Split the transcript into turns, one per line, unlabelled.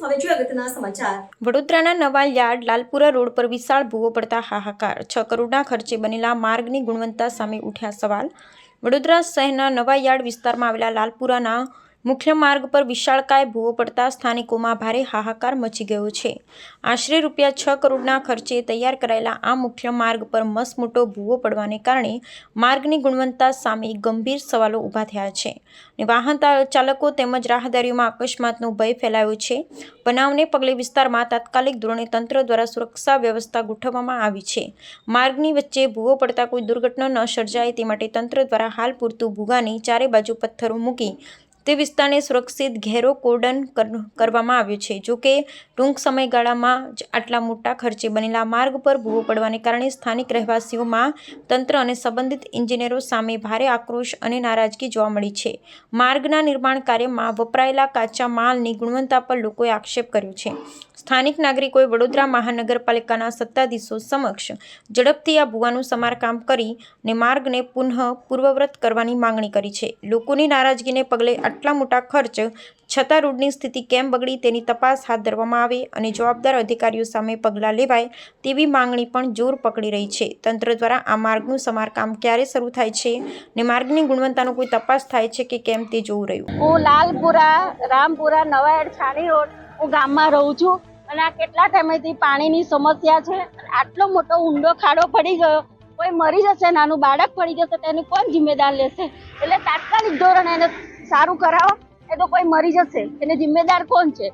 હવે જોઈએ અગત્યના સમાચાર।
વડોદરાના નવા યાર્ડ લાલપુરા રોડ પર વિશાળ ભૂવો પડતા હાહાકાર। 6 કરોડના ખર્ચે બનેલા માર્ગની ગુણવત્તા સામે ઉઠ્યા સવાલ। વડોદરા શહેરના નવા યાર્ડ વિસ્તારમાં આવેલા લાલપુરાના મુખ્ય માર્ગ પર વિશાળકાય ભૂવો પડતા સ્થાનિકોમાં ભારે હાહાકાર મચી ગયો છે। આશરે ₹6 કરોડના ખર્ચે તૈયાર કરાયેલા આ મુખ્ય માર્ગ પર મસમોટો ભૂવો પડવાને કારણે માર્ગની ગુણવત્તા સામે ગંભીર સવાલો ઊભા થયા છે અને વાહન ચાલકો તેમજ રાહદારીઓમાં અકસ્માતનો ભય ફેલાયો છે। બનાવને પગલે વિસ્તારમાં તાત્કાલિક ધોરણે તંત્ર દ્વારા સુરક્ષા વ્યવસ્થા ગોઠવવામાં આવી છે। માર્ગની વચ્ચે ભૂવો પડતા કોઈ દુર્ઘટના ન સર્જાય તે માટે તંત્ર દ્વારા હાલ પૂરતું ભૂગાની ચારે બાજુ પથ્થરો મૂકી તે વિસ્તારને સુરક્ષિત ઘેરો કોર્ડન કરવામાં આવ્યો છે। જોકે ટૂંક સમયગાળામાં જ આટલા મોટા ખર્ચે બનેલા માર્ગ પર ભૂવો પડવાને કારણે સ્થાનિક રહેવાસીઓમાં તંત્ર અને સંબંધિત ઇજનેરો સામે ભારે આક્રોશ અને નારાજગી જોવા મળી છે। માર્ગના નિર્માણ કાર્યમાં વપરાયેલા કાચા માલની ગુણવત્તા પર લોકોએ આક્ષેપ કર્યો છે। સ્થાનિક નાગરિકોએ વડોદરા મહાનગરપાલિકાના સત્તાધીશો સમક્ષ ઝડપથી આ ભૂવાનું સમારકામ કરીને માર્ગને પૂર્વવત કરવાની માંગણી કરી છે। લોકોની નારાજગીને પગલે આટલા મોટા ખર્ચ છતાં રોડની સ્થિતિ કેમ બગડી તેની તપાસ હાથ ધરવામાં આવે અને જવાબદાર અધિકારીઓ સામે પગલાં લેવાય તેવી માંગણી પણ જોર પકડી રહી છે। તંત્ર દ્વારા આ માર્ગનું સમારકામ ક્યારે શરૂ થાય છે અને માર્ગની ગુણવત્તાનો કોઈ તપાસ થાય છે કે કેમ તે જોવું રહ્યું।
હું લાલપુરા રામપુરા નવાયાર્ડ છાણી રોડ હું ગામમાં રહું છું અને આ કેટલા ટાઈમથી પાણીની સમસ્યા છે। આટલો મોટો ઊંડો ખાડો પડી ગયો, કોઈ મરી જશે, નાનું બાળક પડી જશે તો એનું કોણ જિમ્મેદાર લેશે? એટલે તાત્કાલિક ધોરણે એને સારું કરાવો, એ તો કોઈ મરી જશે, એને જિમ્મેદાર કોણ છે?